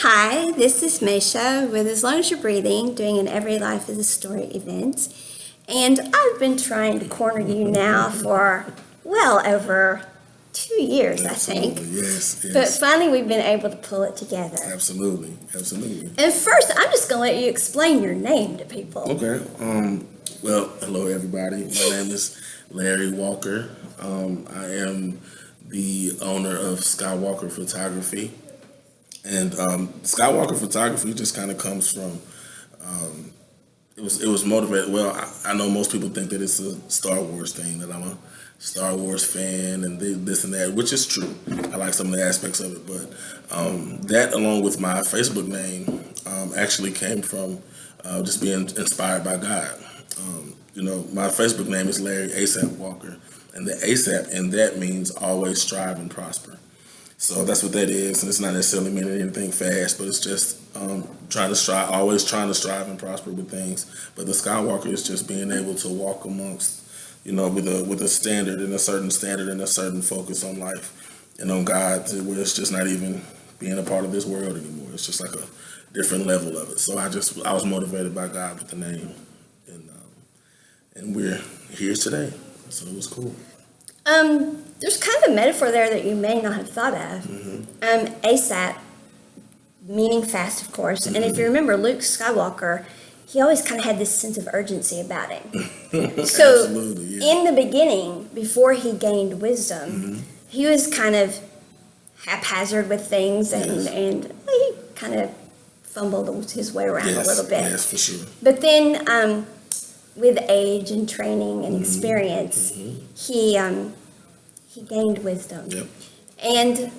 Hi, this is Mesha with As Long as You're Breathing, doing an Every Life is a Story event. And I've been trying to corner you now for well over 2 years, I think. Absolutely, yes, But yes. finally, we've been able to pull it together. Absolutely, absolutely. And first, I'm just going to let you explain your name to people. Okay. Well, hello everybody. My name is Larry Walker. I am the owner of Skywalker Photography, and Skywalker Photography just kind of comes from. It was motivated. Well, I know most people think that it's a Star Wars thing, that I'm a Star Wars fan and this and that, which is true. I like some of the aspects of it, but that, along with my Facebook name, actually came from just being inspired by God. My Facebook name is Larry ASAP Walker, and the ASAP and that means always strive and prosper. So that's what that is, and it's not necessarily meaning anything fast, but it's just always trying to strive and prosper with things. But the Skywalker is just being able to walk amongst, with a standard and a certain focus on life and on God, to where it's just not even being a part of this world anymore. It's just like a different level of it. So I was motivated by God with the name, and we're here today. So it was cool. There's kind of a metaphor there that you may not have thought of. ASAP, meaning fast, of course. And if you remember Luke Skywalker, he always kind of had this sense of urgency about him. So Absolutely, yeah. in the beginning, before he gained wisdom, he was kind of haphazard with things, Yes. and he kind of fumbled his way around a little bit. Yes, for sure. But then, with age and training and experience, he gained wisdom. Yep. And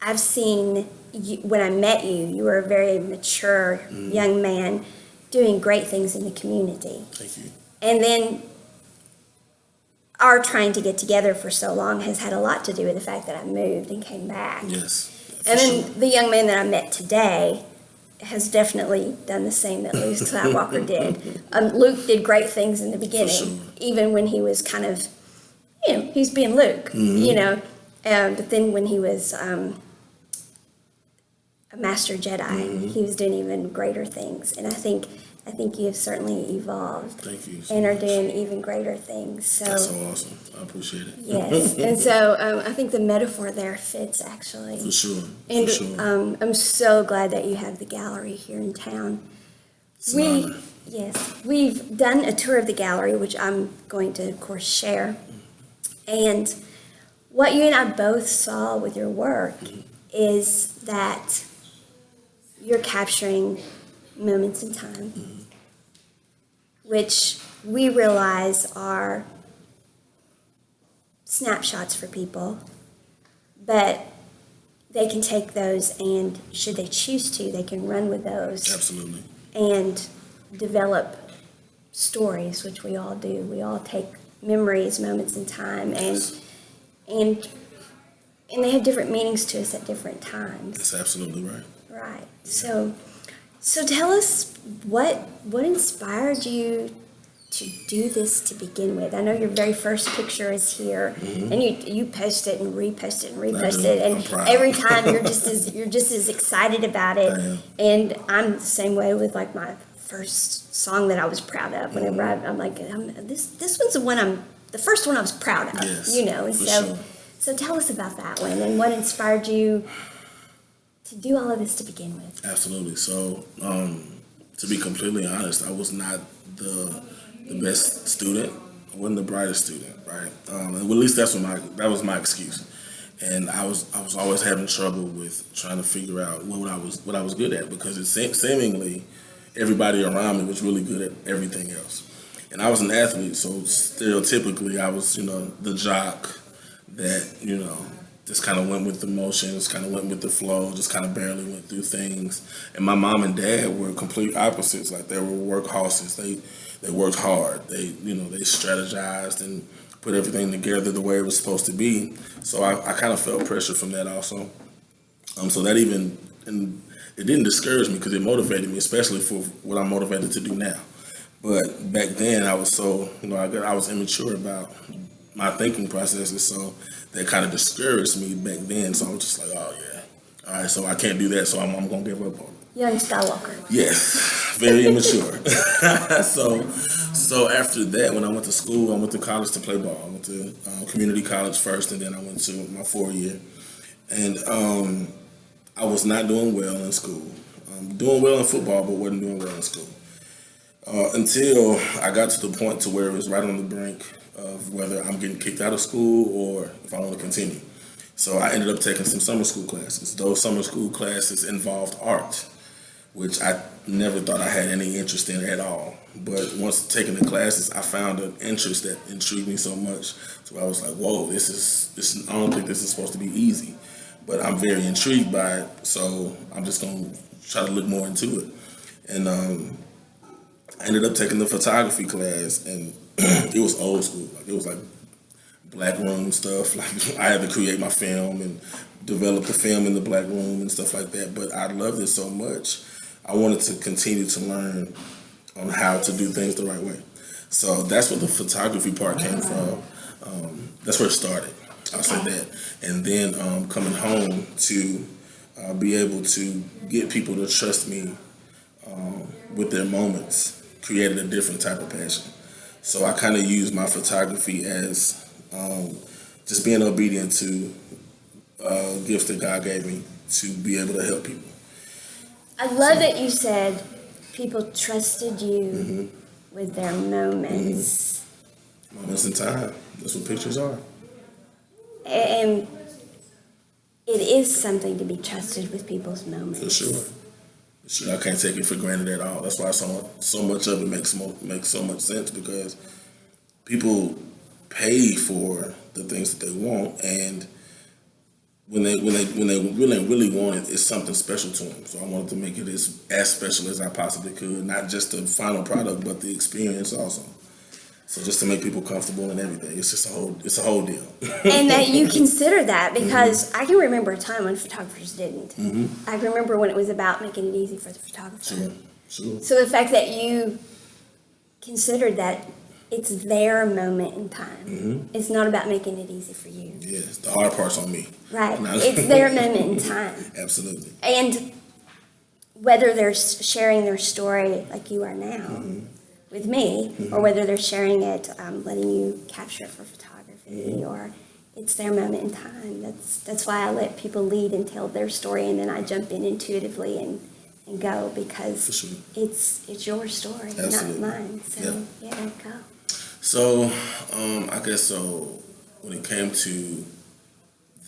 I've seen you, when I met you, you were a very mature young man doing great things in the community. Thank you. And then our trying to get together for so long has had a lot to do with the fact that I moved and came back. Yes. For And then sure. the young man that I met today has definitely done the same that Luke Skywalker did. Luke did great things in the beginning, sure. even when he was kind of, he's being Luke, but then when he was a master Jedi, he was doing even greater things. And I think you have certainly evolved Thank you so and are much. doing even greater things. So That's so awesome. I appreciate it. yes, and so I think the metaphor there fits actually. For sure. And For sure. I'm so glad that you have the gallery here in town. It's an honor. Yes, we've done a tour of the gallery, which I'm going to, of course, share. And what you and I both saw with your work is that you're capturing moments in time, which we realize are snapshots for people, but they can take those and, should they choose to, they can run with those Absolutely. and develop stories, which we all do. We all take memories, moments in time, and they have different meanings to us at different times. That's absolutely right. Right. So tell us what inspired you to do this to begin with. I know your very first picture is here, and you post it and repost it and repost do. it, I'm and proud. every time you're just as excited about it. I am. And I'm the same way with like my first song that I was proud of. Whenever I'm like, this one's the first one I was proud of. Yes, And for so sure. so tell us about that one and what inspired you to do all of this to begin with. Absolutely. So, to be completely honest, I was not the best student. I wasn't the brightest student, right? And at least that was my excuse. And I was always having trouble with trying to figure out what I was good at, because it seemingly everybody around me was really good at everything else. And I was an athlete, so stereotypically I was, the jock that, just kind of went with the motions, kind of went with the flow, just kind of barely went through things. And my mom and dad were complete opposites. Like, they were workhorses. They worked hard. They strategized and put everything together the way it was supposed to be. So I kind of felt pressure from that also. So that and it didn't discourage me, because it motivated me, especially for what I'm motivated to do now. But back then I was so, I was immature about my thinking processes. So that kind of discouraged me back then. So I was just like, oh yeah, all right. So I can't do that. So I'm gonna give up on it. Young Skywalker. Yes, very immature. So after that, when I went to school, I went to college to play ball. I went to community college first, and then I went to my 4 year. And I was not doing well in school. Doing well in football, but wasn't doing well in school. Until I got to the point to where it was right on the brink of whether I'm getting kicked out of school or if I want to continue. So I ended up taking some summer school classes. Those summer school classes involved art, which I never thought I had any interest in at all. But once taking the classes, I found an interest that intrigued me so much. So I was like, whoa, this is, I don't think this is supposed to be easy. But I'm very intrigued by it, so I'm just going to try to look more into it. And I ended up taking the photography class, and it was old school. Like, it was like black room stuff. Like, I had to create my film and develop the film in the black room and stuff like that. But I loved it so much, I wanted to continue to learn on how to do things the right way. So that's where the photography part came from. That's where it started. I'll say that. And then coming home to be able to get people to trust me with their moments created a different type of passion. So I kind of use my photography as just being obedient to gifts that God gave me to be able to help people. I love that you said people trusted you with their moments. Moments in time. That's what pictures are. And it is something to be trusted with people's moments. For sure. I can't take it for granted at all. That's why so much of it makes so much sense, because people pay for the things that they want, and when they really want it, it's something special to them. So I wanted to make it as special as I possibly could, not just the final product, but the experience also. So just to make people comfortable and everything, it's a whole deal. And that you consider that, because I can remember a time when photographers didn't. I can remember when it was about making it easy for the photographer. Sure. So the fact that you considered that it's their moment in time. It's not about making it easy for you. Yes, the hard part's on me. Right. It's their moment in time. Absolutely. And whether they're sharing their story like you are now with me, or whether they're sharing it, letting you capture it for photography, or it's their moment in time. That's why I let people lead and tell their story, and then I jump in intuitively and go, because it's your story, Absolutely. not mine. So yeah, go. So I guess so when it came to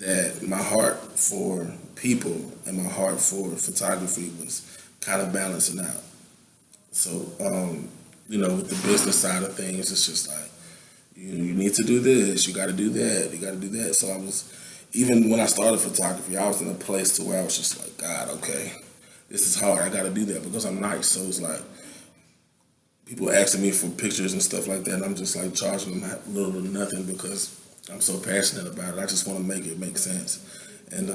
that, my heart for people and my heart for photography was kind of balancing out. So with the business side of things, it's just like, you need to do this, you got to do that, you got to do that. So I was, even when I started photography, I was in a place to where I was just like, God, okay, this is hard, I got to do that because I'm nice. So it's like, people asking me for pictures and stuff like that, and I'm just like charging them little to nothing because I'm so passionate about it. I just want to make it make sense. And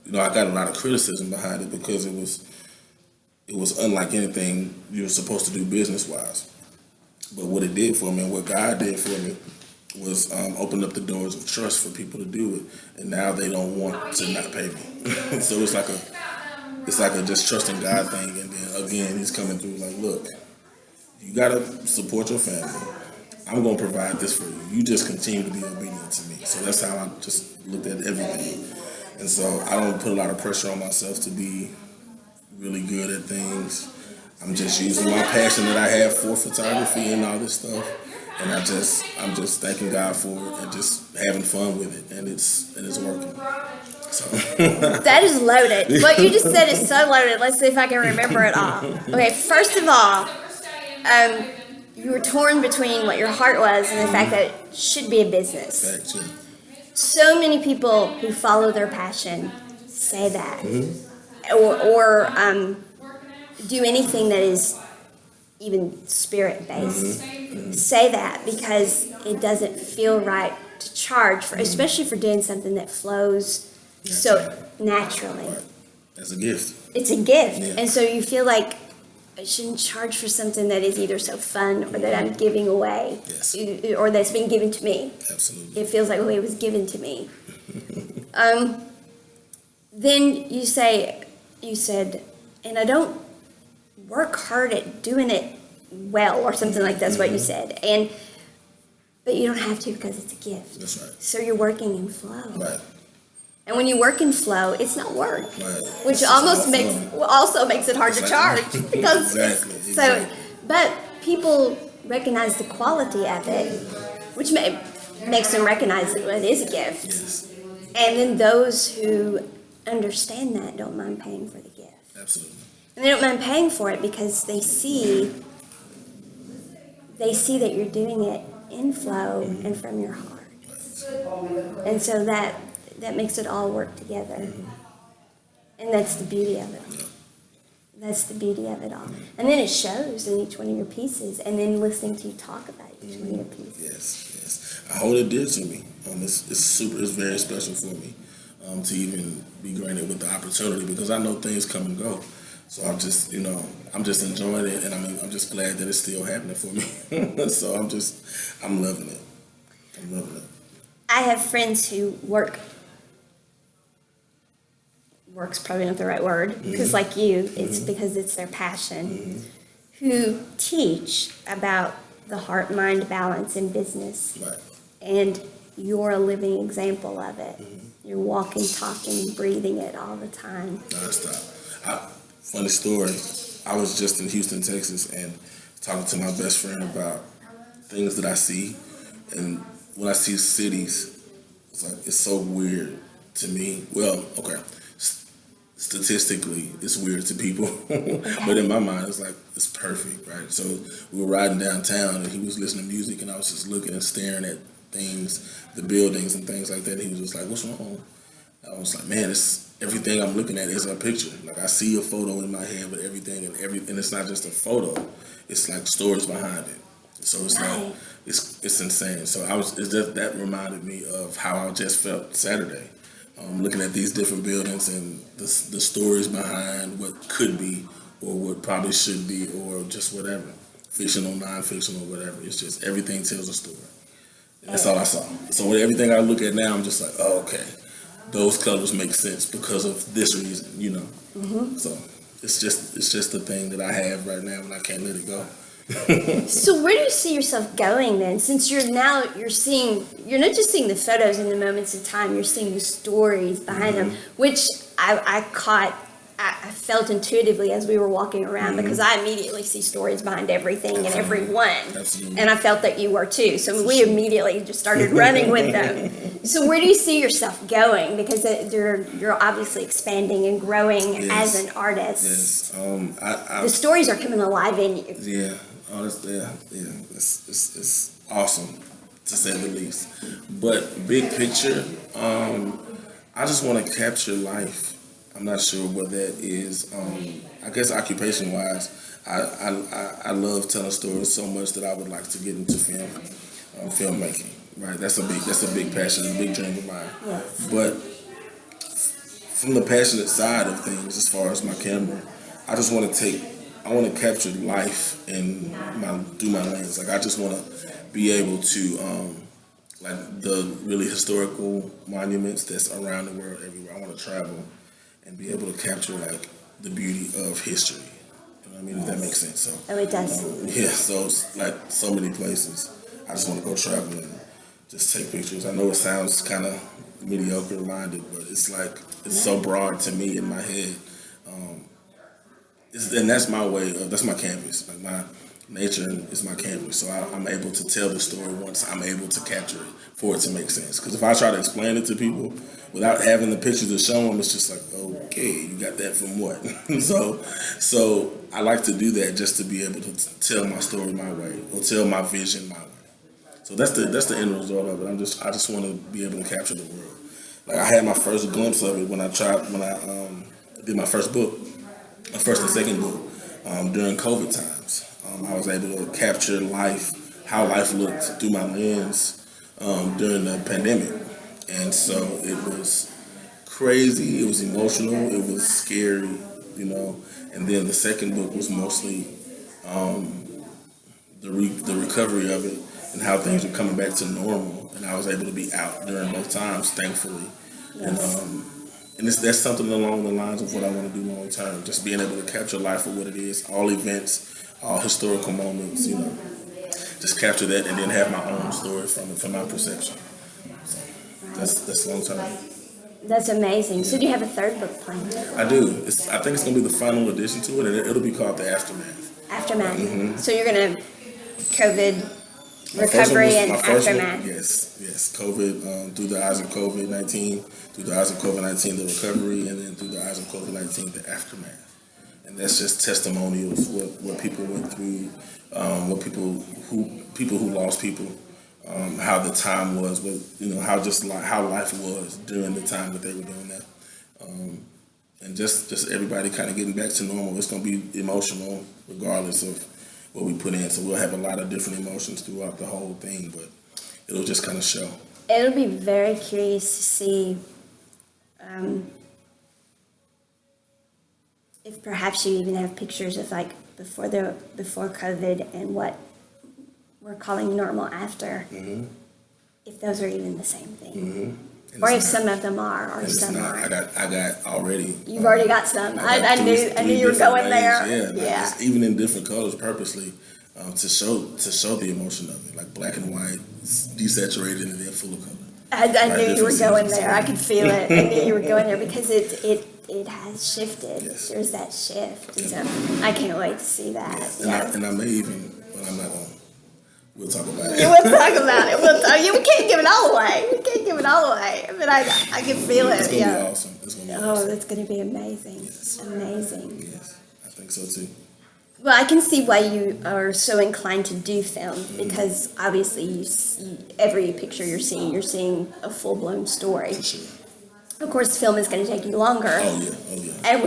I got a lot of criticism behind it because it was unlike anything you were supposed to do business-wise. But what it did for me, and what God did for me, was open up the doors of trust for people to do it. And now they don't want to not pay me. So it's like a just trusting God thing. And then again, He's coming through like, look, you gotta support your family. I'm gonna provide this for you. You just continue to be obedient to me. So that's how I just looked at everything. And so I don't put a lot of pressure on myself to be really good at things. I'm just using my passion that I have for photography and all this stuff. And I'm just thanking God for it and just having fun with it. And it's working. So That is loaded. What you just said is so loaded. Let's see if I can remember it all. Okay, first of all, you were torn between what your heart was and the fact that it should be a business. Facts, yeah. So many people who follow their passion say that, or do anything that is even spirit-based. Say that because it doesn't feel right to charge for, especially for doing something that flows so naturally. Right. That's a gift. It's a gift, Yeah. and so you feel like I shouldn't charge for something that is either so fun or that I'm giving away, Yes. or that's been given to me. Absolutely. It feels like it was given to me. Then you said, and I don't work hard at doing it well, or something like that's what you said. But you don't have to because it's a gift. That's right. So you're working in flow. Right. And when you work in flow, it's not work, Right. which It's almost all makes fun. also makes it hard to It's charge like- because Exactly, so. exactly. But people recognize the quality of it, which makes them recognize that it is a gift. Yes. And then those who understand that don't mind paying for the gift. Absolutely. And they don't mind paying for it because they see that you're doing it in flow and from your heart. And so that makes it all work together. And that's the beauty of it. That's the beauty of it all. And then it shows in each one of your pieces, and then listening to you talk about each one of your pieces. Yes, yes. I hold it dear to me. It's very special for me to even be granted with the opportunity because I know things come and go. So I'm just enjoying it, and I'm just glad that it's still happening for me. So I'm loving it. I'm loving it. I have friends who work's probably not the right word, because like you, it's because it's their passion, who teach about the heart-mind balance in business. Right. And you're a living example of it. You're walking, talking, breathing it all the time. Nonstop. Funny story. I was just in Houston, Texas, and talking to my best friend about things that I see. And when I see cities, it's so weird to me. Well, okay. Statistically, it's weird to people, but in my mind, it's perfect, right? So we were riding downtown, and he was listening to music, and I was just looking and staring at things, the buildings and things like that. And he was just like, "What's wrong?" I was like, "Man, everything I'm looking at is a picture. Like I see a photo in my head with everything, and it's not just a photo; it's like stories behind it. So it's like it's insane. So that reminded me of how I just felt Saturday." Looking at these different buildings and the stories behind what could be or what probably should be or just whatever, fictional, non-fictional, whatever. It's just everything tells a story. And that's all I saw. So with everything I look at now, I'm just like, oh, okay, those colors make sense because of this reason, you know. So it's just the thing that I have right now and I can't let it go. So where do you see yourself going then? Since you're not just seeing the photos and the moments of time, you're seeing the stories behind them, which I felt intuitively as we were walking around because I immediately see stories behind everything and everyone. Absolutely. And I felt that you were too. So we immediately just started running with them. So where do you see yourself going? Because you're obviously expanding and growing as an artist. Yes. The stories are coming alive in you. Yeah. Oh, it's awesome to say the least. But big picture, I just want to capture life. I'm not sure what that is. I guess occupation wise, I love telling stories so much that I would like to get into filmmaking. Right, that's a big passion, a big dream of mine. Yes. But from the passionate side of things, as far as my camera, I want to capture life through my lens. Like I just want to be able to, like the really historical monuments that's around the world everywhere. I want to travel and be able to capture like the beauty of history. You know what I mean? If that makes sense. So, Oh, it does. yeah. So it's like so many places. I just want to go travel and just take pictures. I know it sounds kind of mediocre minded, but it's so broad to me in my head. And that's my way. That's my canvas. Like my nature is my canvas. So I'm able to tell the story once I'm able to capture it for it to make sense. Because if I try to explain it to people without having the pictures to show them, it's just like, okay, you got that from what? so I like to do that just to be able to tell my story my way or tell my vision my way. So that's the end result of it. I just want to be able to capture the world. Like I had my first glimpse of it when I did my first book. My first and second book during COVID times. I was able to capture how life looked through my lens during the pandemic. And so it was crazy, it was emotional, it was scary, you know. And then the second book was mostly the recovery of it and how things were coming back to normal. And I was able to be out during both times, thankfully. And that's something along the lines of what I want to do long term. Just being able to capture life for what it is, all events, all historical moments, you know. Just capture that and then have my own story from it, from my perception. So that's long term. That's amazing. So do you have a third book planned? I do. I think it's going to be the final addition to it, and it'll be called The Aftermath. Aftermath. So you're going to COVID recovery and aftermath. Yes. COVID, through the eyes of COVID-19, through the eyes of COVID-19, the recovery, and then through the eyes of COVID-19, the aftermath. And that's just testimonials, what people went through, what people who lost people, how the time was, how life was during the time that they were doing that, and just everybody kind of getting back to normal. It's going to be emotional regardless of what we put in. So we'll have a lot of different emotions throughout the whole thing, but it'll just kind of show. It'll be very curious to see if perhaps you even have pictures of like before COVID and what we're calling normal after. If those are even the same thing, or if some of them are, or some aren't. I got already. You've already got some. I knew you were going there. Yeah. Even in different colors, purposely, to show the emotion of it, like black and white, desaturated, and then full of color. I knew you were going there. I could feel it. I knew you were going there because it has shifted. Yes. There's that shift. So I can't wait to see that. Yeah. And I may even, but I'm not going. We'll talk about it. Yeah, we'll talk about it. We can't give it all away. But I can feel it. It's going to be awesome. It's going to be awesome. That's going to be amazing. Yes. Amazing. Yes, I think so too. Well, I can see why you are so inclined to do film because obviously you see every picture you're seeing a full-blown story. For sure. Of course, film is going to take you longer. Oh yeah. And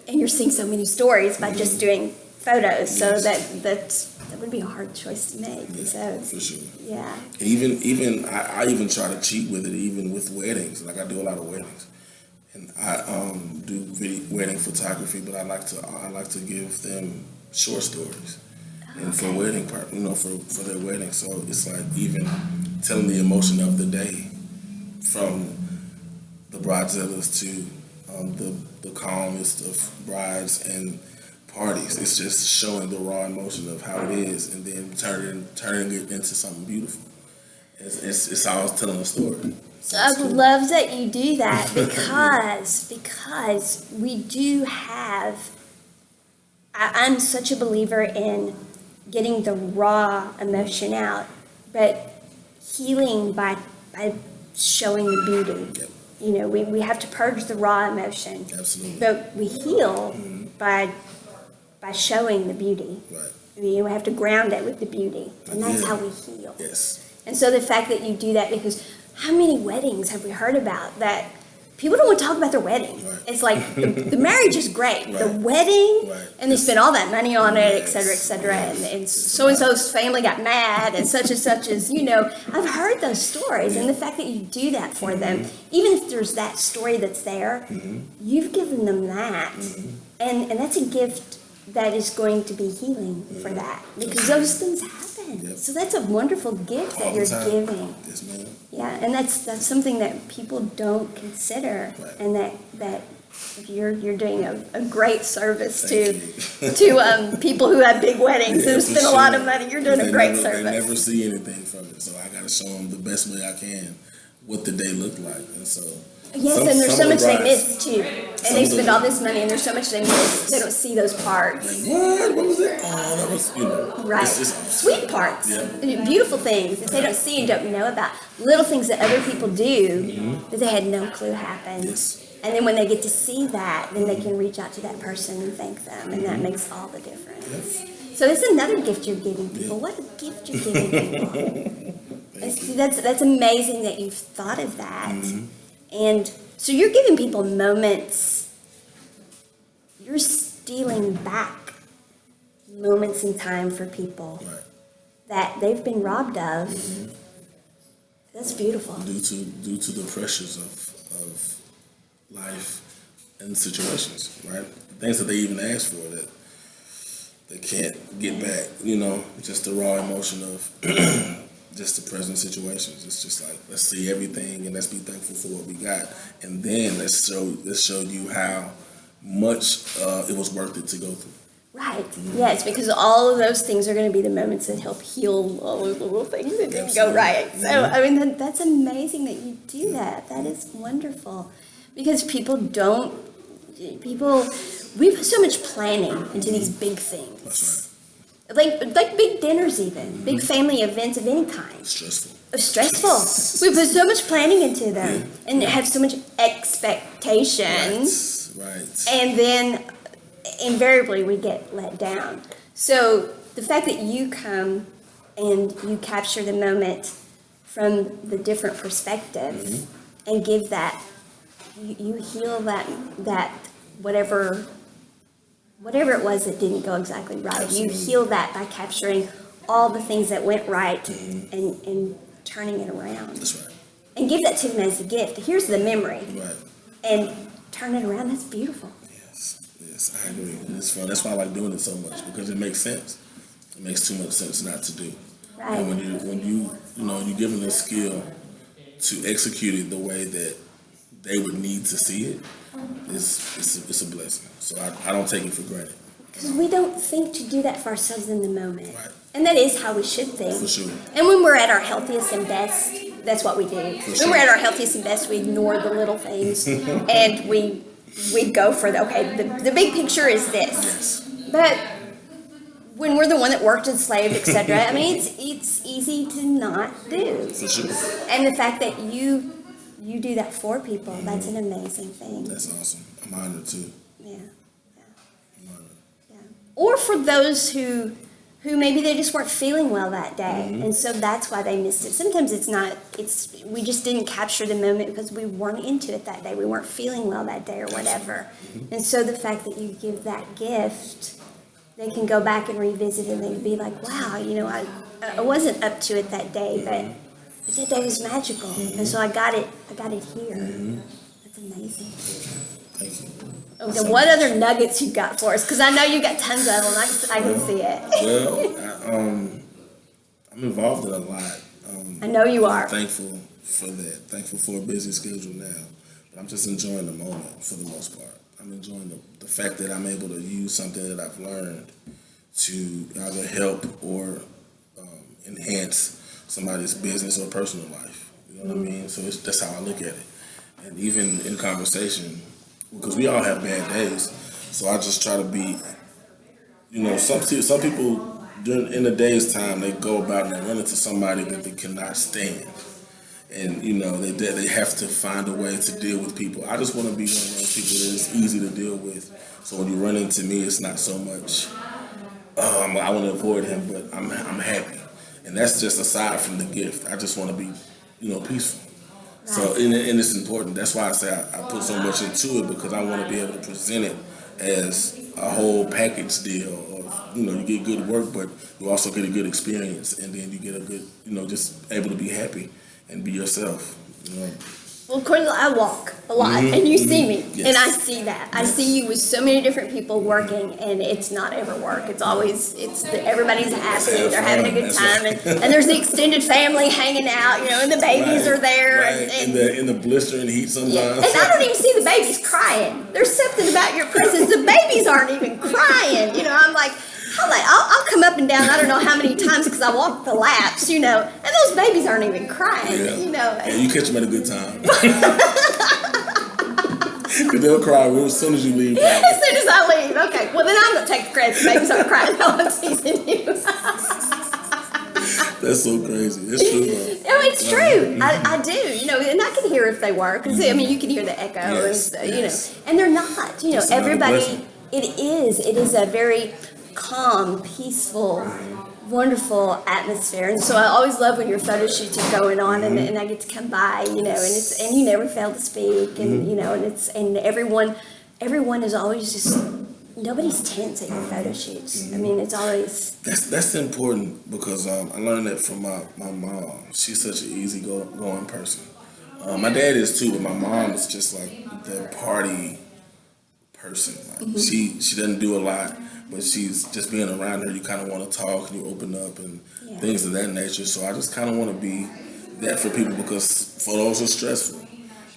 and you're seeing so many stories by just doing photos, so that would be a hard choice to make. Yeah, so for sure. Yeah. And even I even try to cheat with it, even with weddings. Like I do a lot of weddings, and I do wedding photography, but I like to give them short stories, and for wedding part, for their wedding. So it's like even telling the emotion of the day, from the bridezillas to the calmest of brides and parties. It's just showing the raw emotion of how it is, and then turning it into something beautiful. It's always telling a story. So I cool. love that you do that because we do have. I'm such a believer in getting the raw emotion out, but healing by showing the beauty. Yep. We have to purge the raw emotion. Absolutely. But we heal by showing the beauty. Right. We have to ground it with the beauty, and that's how we heal. Yes. And so the fact that you do that, because how many weddings have we heard about that people don't want to talk about their wedding? Right. It's like the marriage is great, the Right. wedding, Right. and they spend all that money on it, et Yes. cetera, Yes. and so-and-so's family got mad, and such is, I've heard those stories, and the fact that you do that for them, even if there's that story that's there, you've given them that, and that's a gift that is going to be healing for that, because those things happen. Yep. So that's a wonderful gift that All you're the time. giving. Yes, ma'am. Yeah, and that's something that people don't consider, Right. and that you're doing a great service Thank to people who have big weddings Yeah, who for spend a lot sure. of money. You're doing a They great never, service. They never see anything from it, so I got to show them the best way I can what the day looked like, and so. Yes, some- and there's some so of much the they brides- miss too, some and they of the- spend all this money, and there's so much they miss. They don't see those parts. Like, what was it? Oh, that was Right. It's just, Sweet parts. Yeah. Beautiful things that they don't see and don't know about. Little things that other people do that they had no clue happened. Yes. And then when they get to see that, then they can reach out to that person and thank them. And that makes all the difference. So it's another gift you're giving people. What a gift you're giving people. That's amazing that you've thought of that. And so you're giving people moments. You're stealing back moments in time for people right. that they've been robbed of. That's beautiful. Due to the pressures of life in situations, right? Things that they even ask for that they can't get back, just the raw emotion of just the present situations. It's just like, let's see everything and let's be thankful for what we got. And then let's show you how much it was worth it to go through. Right. Yes, because all of those things are going to be the moments that help heal all of the little things that didn't go right. So, I mean, that's amazing that you do that. That is wonderful. Because we put so much planning into these big things. That's Like big dinners even, big family events of any kind. right. Stressful. Stressful. We put so much planning into them and have so much expectations. Right. And then invariably we get let down. So the fact that you come and you capture the moment from the different perspectives and give that, you heal that whatever it was that didn't go exactly right. Absolutely. You heal that by capturing all the things that went right and turning it around. That's right. And give that to them as a gift. Here's the memory. Right. And turn it around. That's beautiful. Yes, I agree. And it's fun. That's why I like doing it so much, because it makes sense. It makes too much sense not to do. Right. And when you give them the skill to execute it the way that they would need to see it, it's a blessing. So I don't take it for granted. Because we don't think to do that for ourselves in the moment. Right. And that is how we should think. For sure. And when we're at our healthiest and best, that's what we do. When sure. we're at our healthiest and best, we ignore the little things and we go for the big picture is this. Yes. But when we're the one that worked and slaved, etc., I mean, it's easy to not do. For sure. And the fact that you do that for people, that's an amazing thing. That's awesome. I'm honored too. Yeah. I'm honored. Yeah. Or for those who maybe they just weren't feeling well that day, and so that's why they missed it. Sometimes we just didn't capture the moment because we weren't into it that day. We weren't feeling well that day or whatever. And so the fact that you give that gift, they can go back and revisit it and they'd be like, wow, I wasn't up to it that day, but that day was magical. And so I got it here. That's amazing. Thank you. Okay, what other nuggets you got for us? Because I know you got tons of them. I can see it. Well, I'm involved in a lot. I know you are. I'm thankful for that. Thankful for a busy schedule now. But I'm just enjoying the moment for the most part. I'm enjoying the fact that I'm able to use something that I've learned to either help or enhance somebody's business or personal life. You know what I mean? So that's how I look at it. And even in conversation, because we all have bad days, so I just try to be, some people in the day's time, they go about and they run into somebody that they cannot stand. And, they have to find a way to deal with people. I just want to be one of those people that is easy to deal with. So when you run into me, it's not so much, I want to avoid him, but I'm happy. And that's just aside from the gift. I just want to be, peaceful. So, and it's important. That's why I say I put so much into it, because I want to be able to present it as a whole package deal of, you get good work, but you also get a good experience, and then you get a good, just able to be happy and be yourself. Well, of course, I walk a lot, and you see me, Yes. and I see that. I see you with so many different people working, and it's not ever work. It's always, everybody's happy, they're having a good That's time, right. and there's the extended family hanging out, and the babies are there. Right. And In the blistering heat sometimes. yeah. And I don't even see the babies crying. There's something about your presence. The babies aren't even crying. I'm like, I'll come up and down, I don't know how many times, because I walk the laps, and those babies aren't even crying, Yeah, you catch them at a good time. Because they'll cry as soon as you leave. As soon as I leave, okay. Well, then I'm going to take the credit. The babies aren't crying. No, I'm teasing you. That's so crazy. It's true, though. No, it's true. I do, and I can hear if they were, because, you can hear the echo, Yes, and, yes. and they're not, Just another everybody, blessing. it is a very calm, peaceful, wonderful atmosphere. And so I always love when your photo shoots are going on, and I get to come by, and you never fail to speak, and, and everyone is always just, nobody's tense at your photo shoots. I mean, it's always. That's important, because I learned that from my mom. She's such an easygoing person. My dad is too, but my mom is just like the party person. Like she doesn't do a lot, but she's just being around her. You kind of want to talk and you open up and Yeah. things of that nature. So I just kind of want to be that for people because photos are stressful,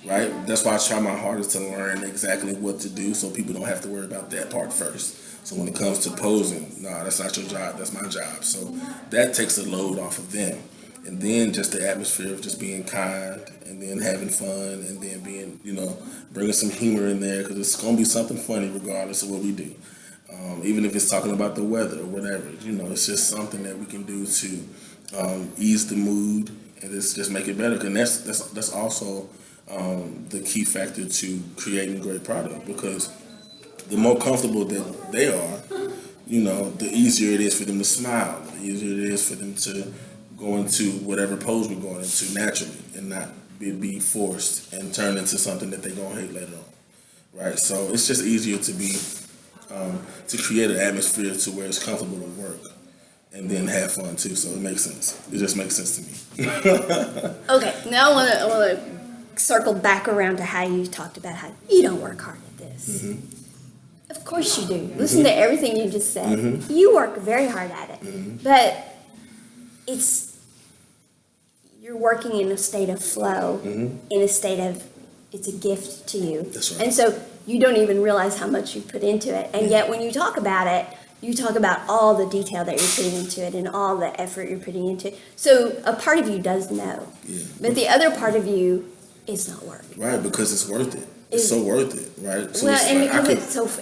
right? That's why I try my hardest to learn exactly what to do so people don't have to worry about that part first. So when it comes to posing, nah, that's not your job, that's my job. So that takes a load off of them. And then just the atmosphere of just being kind and then having fun and then being, bringing some humor in there because it's going to be something funny regardless of what we do. Even if it's talking about the weather or whatever, it's just something that we can do to ease the mood and just make it better. And that's also the key factor to creating great product because the more comfortable that they are, the easier it is for them to smile, the easier it is for them to go into whatever pose we're going into naturally and not be forced and turn into something that they're going to hate later on, right? So it's just easier to be, to create an atmosphere to where it's comfortable to work and then have fun too, so it makes sense. It just makes sense to me. Okay, now I want to circle back around to how you talked about how you don't work hard at this. Of course you do. Listen to everything you just said. You work very hard at it, but you're working in a state of flow, in a state of it's a gift to you. That's right. And so you don't even realize how much you put into it. And yet when you talk about it, you talk about all the detail that you're putting into it and all the effort you're putting into it. So a part of you does know. Yeah. But the other part of you is not working. Right, because it's worth it. It's so worth it, right? So Well, it's and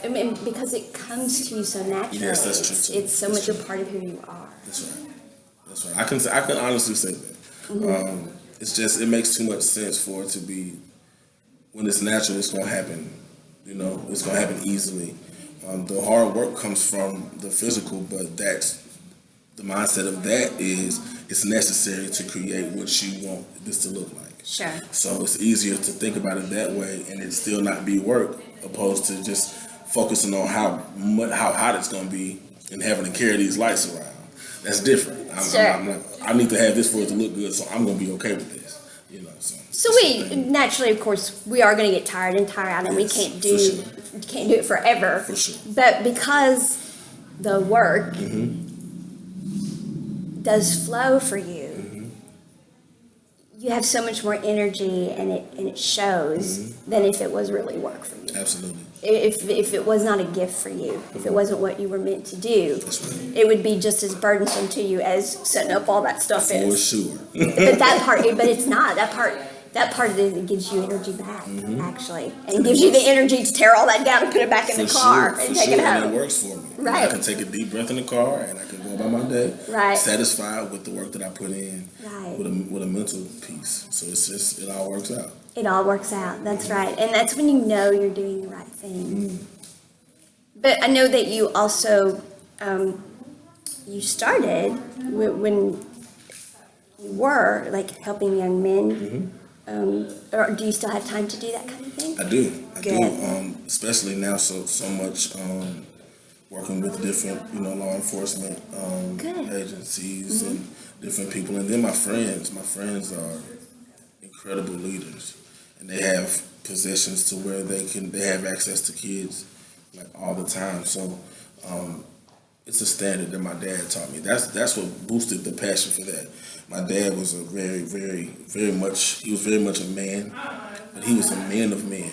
like because it comes to you so naturally. Yes, that's true, too. It's so That's much a part of who you are. That's right. That's right. I can honestly say that. It's just it makes too much sense for it to be when it's natural. It's gonna happen. It's gonna happen easily. The hard work comes from the physical, but that's the mindset of that is it's necessary to create what you want this to look like. Sure. So it's easier to think about it that way and it still not be work, opposed to just focusing on how hot it's gonna be and having to carry these lights around. That's different. I'm like, I need to have this for it to look good, so I'm gonna be okay with this. So we naturally, of course, we are going to get tired and tire out, and Yes, we can't for sure. do it forever. For sure. But because the work does flow for you, you have so much more energy, and it shows than if it was really work for you. Absolutely. If it was not a gift for you, if it wasn't what you were meant to do, That's right. it would be just as burdensome to you as setting up all that stuff For is. sure. But it's not. That part of it gives you energy back, actually, and gives you the energy to tear all that down and put it back in the car and take it And it home. works for me. Right. I can take a deep breath in the car and I can go about my day Right. satisfied with the work that I put in Right. with a mental piece. So it's just it all works out. It all works out. That's right, and that's when you know you're doing the right thing. But I know that you also you started when you were like helping young men. Or do you still have time to do that kind of thing? I do. Good. Especially now so much working with different, law enforcement Good. agencies and different people. And then my friends are incredible leaders. And they have positions to where they have access to kids like all the time. So it's a standard that my dad taught me. That's what boosted the passion for that. My dad was a very much a man, but he was a man of men.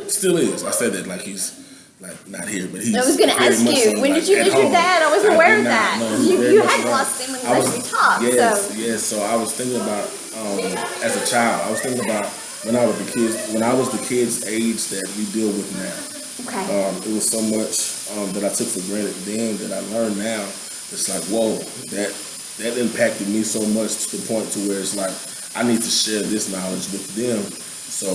Still is. I say that like he's like not here, but he's. I was going to very ask much you, so, when like, did you at lose your home. dad? I wasn't I aware did of not. that. No, he's very You much had alive. lost him when we actually talked. Yes. So I was thinking about as a child. I was thinking about when I was the kids' age that we deal with now. Okay. It was so much that I took for granted then that I learned now. It's like, whoa, that impacted me so much to the point to where it's like I need to share this knowledge with them so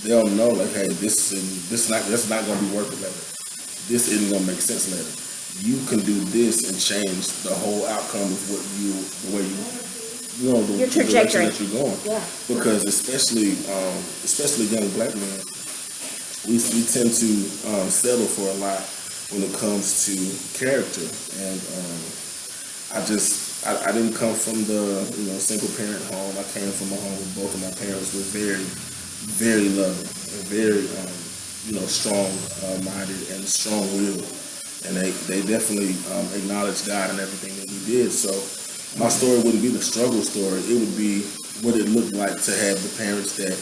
they'll know like, hey, that's not gonna be worth it later. This isn't gonna make sense later. You can do this and change the whole outcome of the way Your trajectory that you're going. Yeah. Because especially young black men, we tend to settle for a lot when it comes to character. And I didn't come from the single parent home. I came from a home where both of my parents were very, very loving and very strong minded and strong willed, and they definitely acknowledged God and everything that we did. So my story wouldn't be the struggle story; it would be what it looked like to have the parents that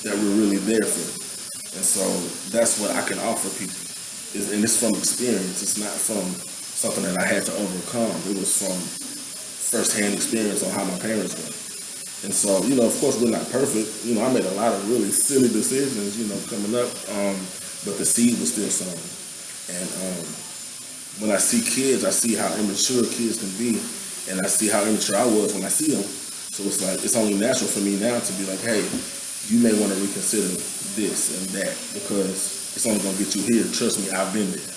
were really there for them. And so that's what I can offer people, and it's from experience. It's not from something that I had to overcome. It was from firsthand experience on how my parents were. And so, of course, we're not perfect. I made a lot of really silly decisions, coming up, but the seed was still sown. And when I see kids, I see how immature kids can be, and I see how immature I was when I see them. So it's like, it's only natural for me now to be like, hey, you may want to reconsider this and that, because it's only going to get you here. Trust me, I've been there,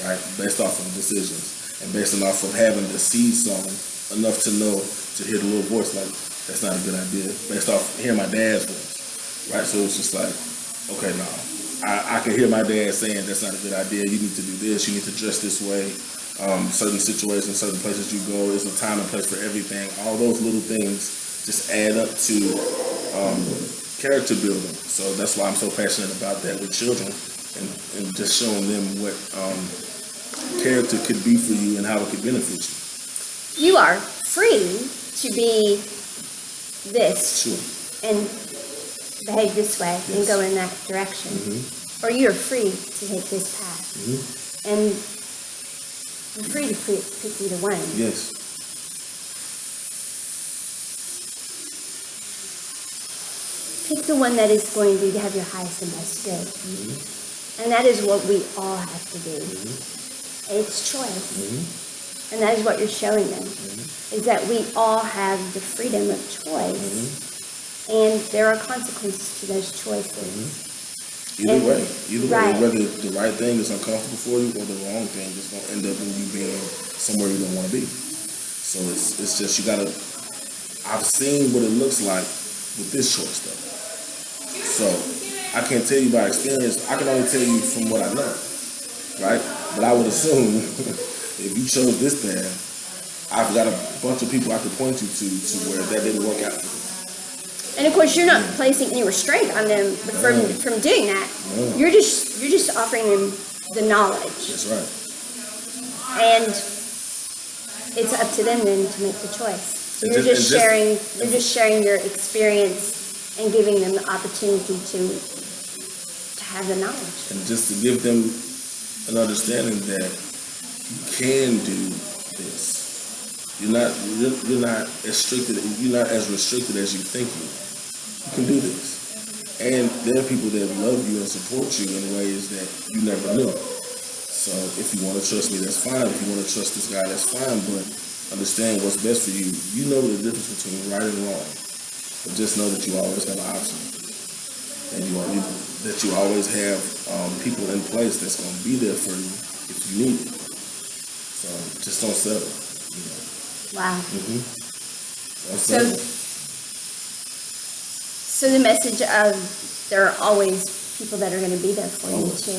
right? Based off of decisions and based off of having the seed sown enough to know, to hear the little voice like, that's not a good idea, based off hearing my dad's voice, right? So it's just like, okay, no, I can hear my dad saying that's not a good idea. You need to do this. You need to dress this way. Certain situations, certain places you go, there's a time and place for everything. All those little things just add up to character building. So that's why I'm so passionate about that with children, and just showing them what character could be for you and how it could benefit you. You are free to be this Sure. and behave this way and go in that direction. Or you're free to take this path. And you're free to pick either one. Yes. Pick the one that is going to have your highest and best good. And that is what we all have to do. It's choice. And that is what you're showing them, is that we all have the freedom of choice. And there are consequences to those choices. Either way, right. Whether the right thing is uncomfortable for you or the wrong thing is going to end up in you being somewhere you don't want to be. So it's just, I've seen what it looks like with this choice though. So I can't tell you by experience. I can only tell you from what I know, right? But I would assume if you chose this path, I've got a bunch of people I could point you to where that didn't work out for them. And of course, you're not placing any restraint on them from doing that. No. You're just offering them the knowledge, That's right. and it's up to them then to make the choice. So And you're just- just sharing your experience and giving them the opportunity to have the knowledge. And just to give them an understanding that you can do this. You're not as restricted as you think you are. You can do this. And there are people that love you and support you in ways that you never knew. So if you want to trust me, that's fine. If you want to trust this guy, that's fine. But understand what's best for you. You know the difference between right and wrong. But just know that you always have an option. And that you always have people in place that's going to be there for you if you need it. So just don't settle. Wow. Don't So, settle. so the message of there are always people that are going to be there for you Always. too.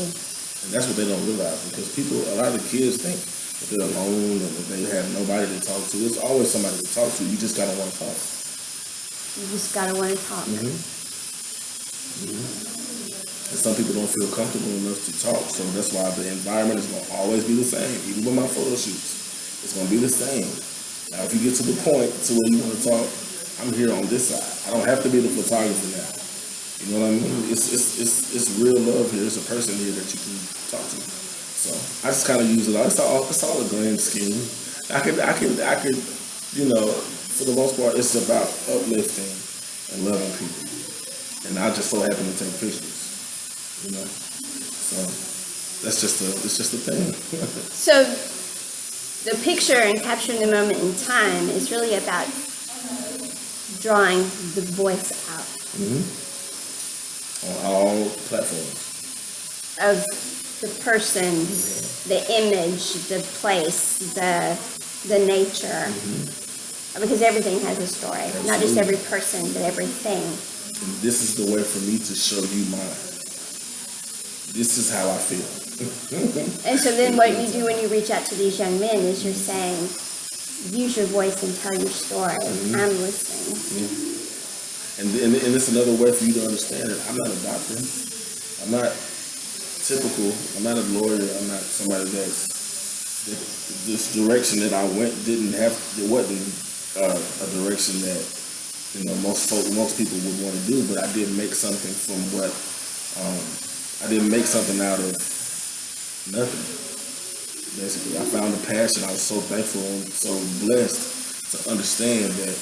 And that's what they don't realize, because a lot of the kids think that they're alone and that they have nobody to talk to. There's always somebody to talk to. You just gotta want to talk. You just gotta want to talk. And some people don't feel comfortable enough to talk, so that's why the environment is gonna always be the same. Even with my photo shoots, it's gonna be the same. Now, if you get to the point to where you want to talk, I'm here on this side. I don't have to be the photographer now. You know what I mean? It's real love here. There's a person here that you can talk to. So I just kind of use it all. It's all a grand scheme. I could, for the most part, it's about uplifting and loving people. And I just so happen to take pictures. So it's just a thing. So the picture and capturing the moment in time is really about drawing the voice out On all platforms. of the person, the image, the place, the nature. Because everything has a story. Not just every person, but everything. And this is the way for me to show you mine. This is how I feel. And so then what you do when you reach out to these young men is you're saying, use your voice and tell your story. I'm listening. And it's another way for you to understand that I'm not a doctor. I'm not typical. I'm not a lawyer. I'm not somebody that this direction that I went it wasn't a direction that most people would want to do. But I did make something from what I didn't make something out of nothing. Basically, I found a passion. I was so thankful and so blessed to understand that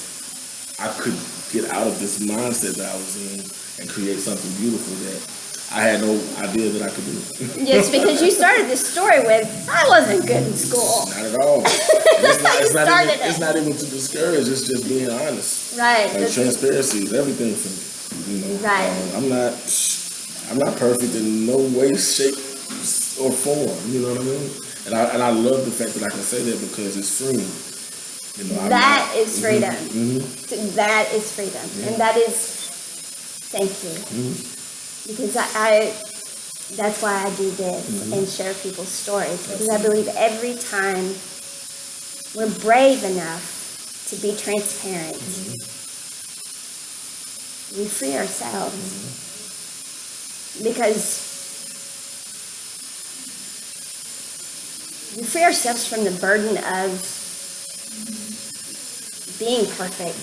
I could get out of this mindset that I was in and create something beautiful that I had no idea that I could do. Yes, because you started this story with, I wasn't good in school. Not at all. It's not even to discourage. It's just being honest. Right. Like transparency is everything for me. Right. I'm not perfect in no way, shape, or form. You know what I mean? And I love the fact that I can say that because it's freeing. That is freedom. Mm-hmm. That is freedom, and that is thank you. Because I that's why I do this and share people's stories, because I believe every time we're brave enough to be transparent, we free ourselves. Because we free ourselves from the burden of being perfect.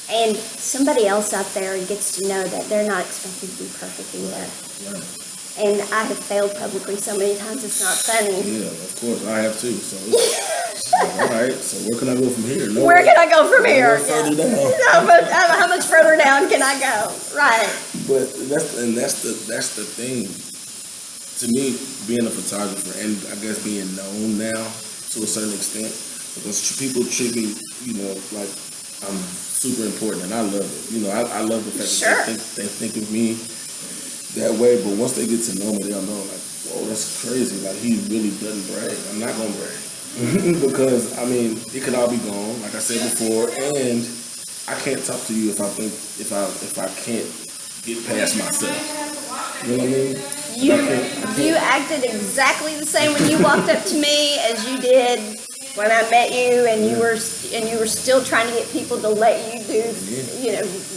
And somebody else out there gets to know that they're not expected to be perfect either. Right. And I have failed publicly so many times it's not funny. Yeah, of course, I have too. So all right, so where can I go from here? Where can I go from here? Further down. How much further down can I go? Right. But that's the thing. To me, being a photographer and I guess being known now to a certain extent, because people treat me, like I'm super important, and I love it. I love the fact that they think of me that way. But once they get to know me, they'll know, like, whoa, that's crazy. Like, he really doesn't brag. I'm not gonna brag because it could all be gone, like I said before, and I can't talk to you if I can't get past myself. You know what I mean? You acted exactly the same when you walked up to me as you did when I met you, and you were still trying to get people to let you do.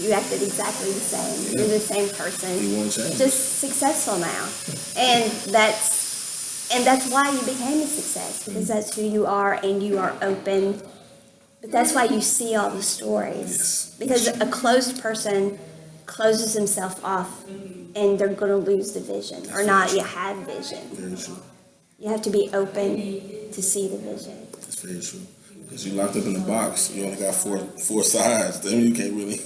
You acted exactly the same. You're the same person. You won't change. Just successful now, and that's why you became a success, because that's who you are, and you are open. But that's why you see all the stories. Yes. Because a closed person closes himself off, and they're going to lose the vision, or not yet have vision. Very true. You have to be open to see the vision. That's very true. Because you're locked up in the box. You only got four sides. Then you can't really,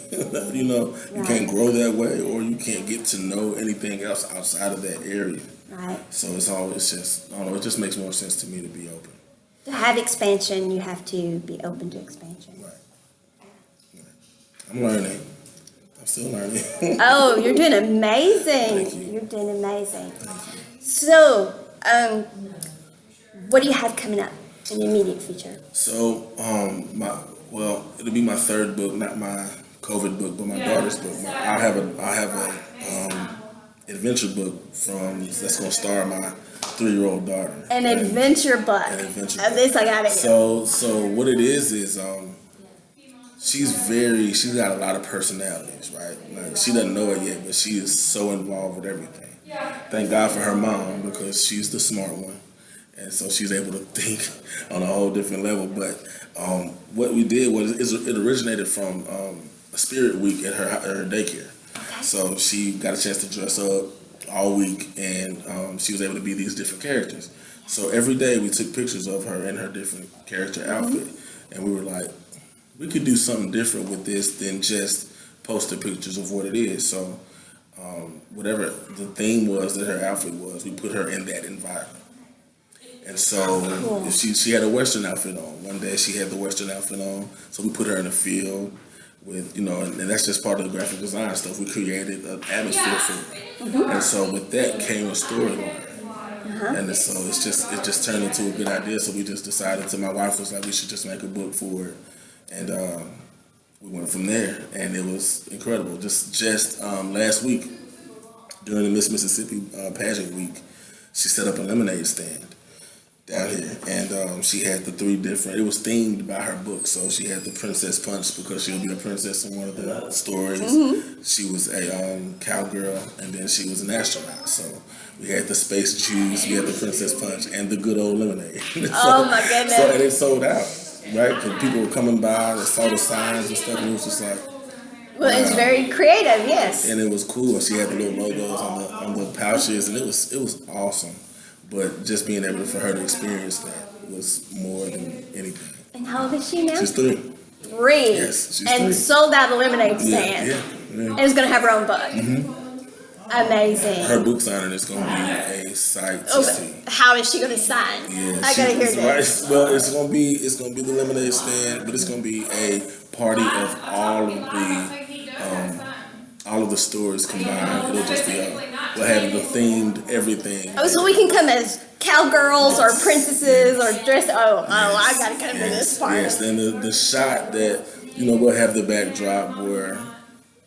you can't grow that way, or you can't get to know anything else outside of that area. Right. So it's always just, I don't know, it just makes more sense to me to be open. To have expansion, you have to be open to expansion. Right. I'm learning. I'm still learning. Oh, you're doing amazing. Thank you. You're doing amazing. Thank you. So, what do you have coming up in the immediate future? So, it'll be my third book, not my COVID book, but my daughter's book. I have a adventure book that's gonna star my 3-year-old daughter. An adventure book. An adventure At book. least I got it. So what it is she's got a lot of personalities, right? Like, she doesn't know it yet, but she is so involved with everything. Thank God for her mom, because she's the smart one. And so she's able to think on a whole different level. But what we did it originated from a spirit week at her daycare. So she got a chance to dress up all week, and she was able to be these different characters. So every day we took pictures of her in her different character outfit, and we were like, we could do something different with this than just posting pictures of what it is. So whatever the theme was that her outfit was, we put her in that environment. And so if she had a Western outfit on. One day she had the Western outfit on, so we put her in a field with, and that's just part of the graphic design stuff. We created an atmosphere for her. And so with that came a storyline. And so it just turned into a good idea. So we just decided my wife was like, we should just make a book for it. And we went from there, and it was incredible. Just last week, during the Miss Mississippi pageant week, she set up a lemonade stand. down here, and she had the three different. It was themed by her book, so she had the Princess Punch because she'll be a princess in one of the stories. She was a cowgirl, and then she was an astronaut. So we had the space juice, we had the Princess Punch, and the good old lemonade. Oh my goodness! So and it sold out, right? Because people were coming by, they saw the signs and stuff, and it was just like. Well, it's very creative, yes. And it was cool. She had the little logos on the pouches, and it was awesome. But just being able for her to experience that was more than anything. And how old is she now? She's 3. 3. Yes, she's and 3. sold out a lemonade stand. Yeah. And is going to have her own book. Amazing. Her book signing is going to be a sight to see. How is she going to sign? Yeah, I got to hear this. Right. Well, it's going to be the lemonade stand, but it's going to be a party of all of the stories combined. It'll just be we'll have the themed everything. Oh, so we can come as cowgirls or princesses or dress. I gotta come to this part. Yes, then the shot that we'll have the backdrop where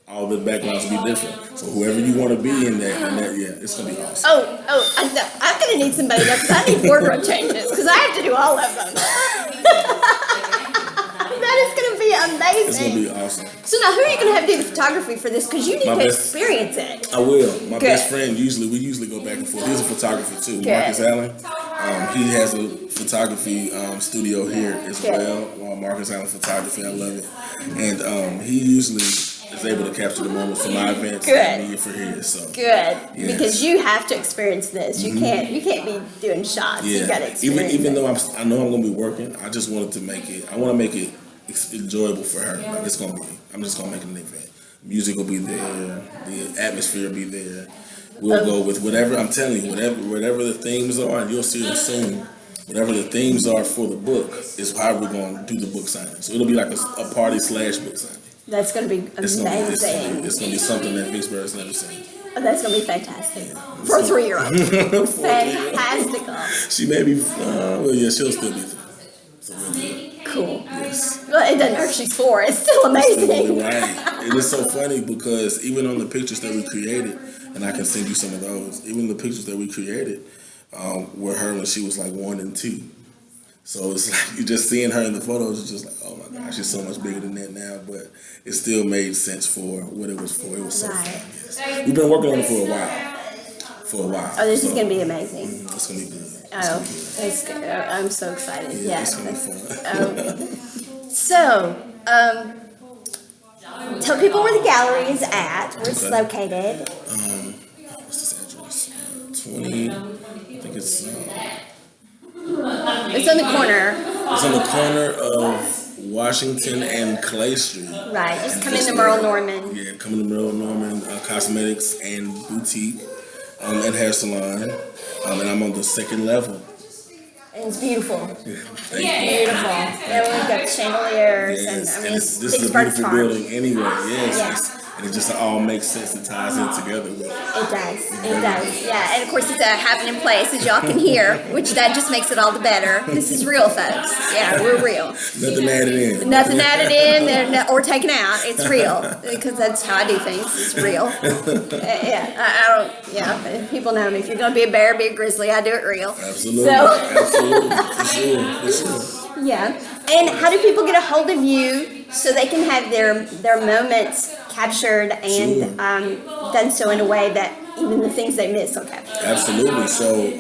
all the backgrounds will be different. So whoever you want to be in that, yeah, it's gonna be awesome. I'm gonna need somebody there because I need wardrobe changes because I have to do all of them. That is gonna be amazing. It's gonna be awesome. So now, who are you gonna have do the photography for this? Because you need to experience it. I will. My best friend we usually go back and forth. He's a photographer too, Marcus Allen. He has a photography studio here as well. Marcus Allen Photography, I love it. And he usually is able to capture the moments for my events and for his. So good, because you have to experience this. You can't be doing shots. Yeah. You got to experience even it. though I know I'm gonna be working, I just wanted to make it. I want to make it enjoyable for her. Like I'm just gonna make it an event. Music will be there. The atmosphere will be there. We'll go with whatever. I'm telling you, whatever the themes are, and you'll see them soon. Whatever the themes are for the book is how we're gonna do the book signing. So it'll be like a party / book signing. That's going to be amazing. It's gonna be something that Vicksburg's never seen. Oh, that's going to be fantastic for a 3-year-old. Fantastical. She may be. She'll still be 3. So we'll do it. Cool. Yes. Well, it doesn't hurt she's 4. It's still amazing. Right. And it's so funny because even on the pictures that we created, and I can send you some of those, even the pictures that we created were her when she was like 1 and 2. So it's like you just seeing her in the photos, it's just like, oh my gosh, she's so much bigger than that now. But it still made sense for what it was for. It was so fun. Yes. We've been working on it for a while. Oh, this is going to be amazing. It's going to be good. That's good. I'm so excited. Yeah. It's going to be fun. So, tell people where the gallery is at, where it's located. What's this address? 20, I think it's... It's on the corner. It's on the corner of Washington and Clay Street. Right, just come into Merle Norman. Yeah, come into Merle Norman Cosmetics and Boutique and Hair Salon. And I'm on the 2nd level. And it's beautiful. Yeah, Beautiful. And we've got chandeliers. Yes, And I mean, this is a beautiful building anyway. Yes. And it just all makes sense and ties in together. It does. Yeah, and of course it's a happening place, as y'all can hear, which that just makes it all the better. This is real, folks. Yeah, we're real. Nothing added in. Nothing added in or taken out. It's real, because that's how I do things. It's real. People know me. If you're going to be a bear, be a grizzly. I do it real. Absolutely. Absolutely. For sure. Yeah. And how do people get a hold of you so they can have their moments captured and done so in a way that even the things they miss are captured? Absolutely. So,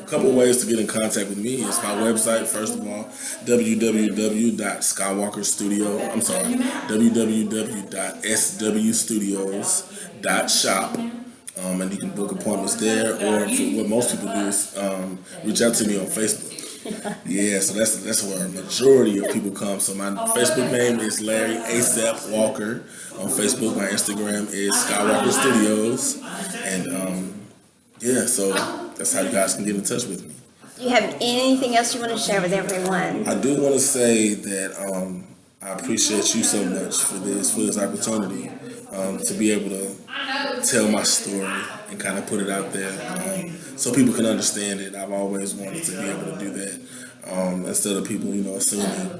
a couple of ways to get in contact with me is my website, first of all, www.swstudios.shop. And you can book appointments there, or what most people do is reach out to me on Facebook. Yeah, so that's where a majority of people come. So my Facebook name is Larry ASAP Walker. On Facebook, my Instagram is Skywalker Studios. And so that's how you guys can get in touch with me. Do you have anything else you want to share with everyone? I do want to say that I appreciate you so much for this opportunity to be able to tell my story and kind of put it out there so people can understand it. I've always wanted to be able to do that instead of people, assuming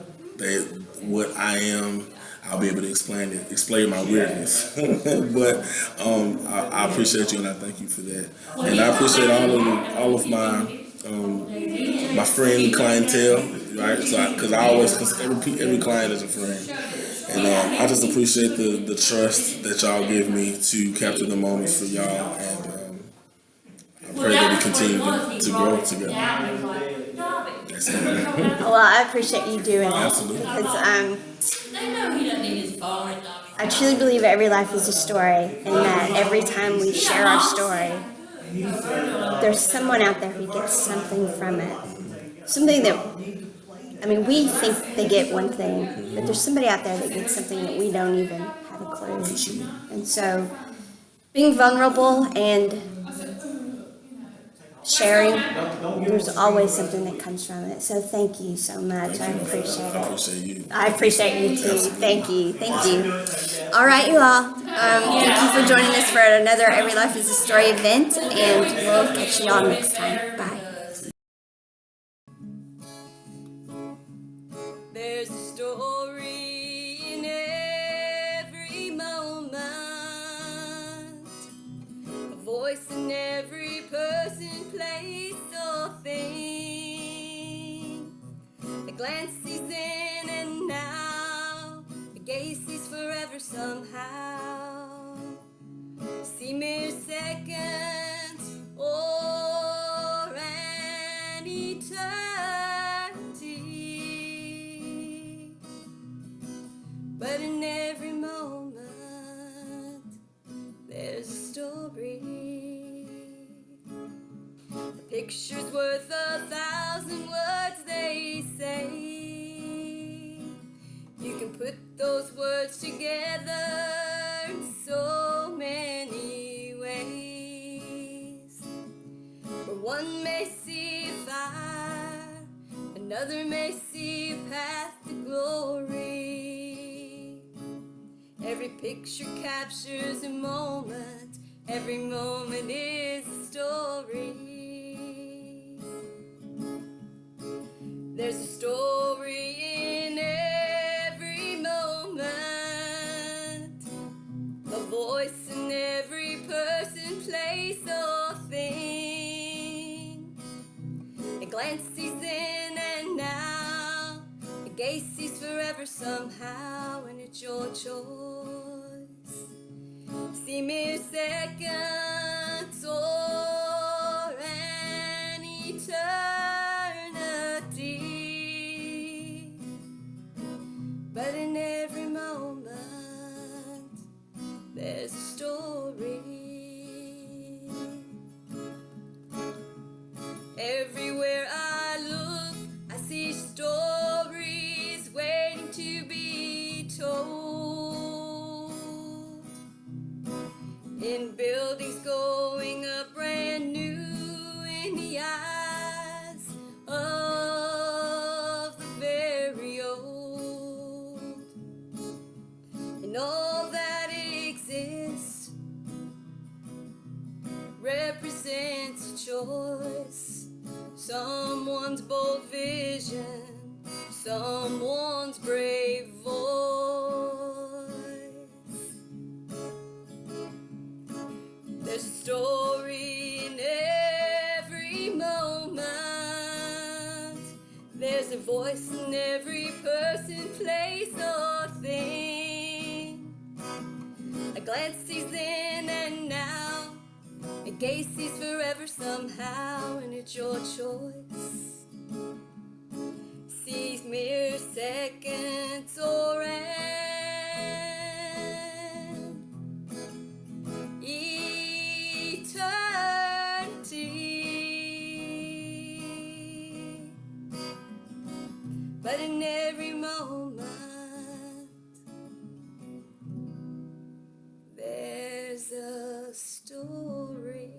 what I am. I'll be able to explain my weirdness. But I appreciate you and I thank you for that. And I appreciate all of my my friend clientele, right? So, because I always consider every client as a friend, and I just appreciate the trust that y'all give me to capture the moments for y'all, and I pray that we continue to grow together. That's it. Well, I appreciate you doing it Absolutely. because I truly believe every life is a story, and that every time we share our story, there's someone out there who gets something from it. Something that, I mean, we think they get one thing, but there's somebody out there that gets something that we don't even have a clue. And so, being vulnerable and sharing, there's always something that comes from it. So thank you so much. I appreciate I it. appreciate you. I appreciate you too. Thank you. Thank you. All right, you all. Thank you for joining us for another Every Life is a Story event, and we'll catch you all next time. Bye. There's a story in every moment, a voice in every person, place, or thing. A glance sees in and now, a gaze sees forever somehow. See mere seconds or an eternity, but in every moment there's a story. A picture's worth 1,000 words, they say. You can put those words together in so many ways. But one may see fire, another may see a path to glory. Every picture captures a moment, every moment is a story. There's a story in every moment, a voice in every person, place, or thing. A glance sees in and now, a gaze sees forever somehow, and it's your choice. See mere seconds or an eternity, but in every moment there's a story. Everywhere I look, I see stories waiting to be told. In buildings going up brand new, in the eyes of the very old. And all that exists represents a choice. Someone's bold vision, someone's brave voice. There's a story in every moment. There's a voice in every person, place, or thing. A glance sees in and now, a gaze sees forever somehow, and it's your choice. Sees mere seconds or an eternity, but in every moment there's a story.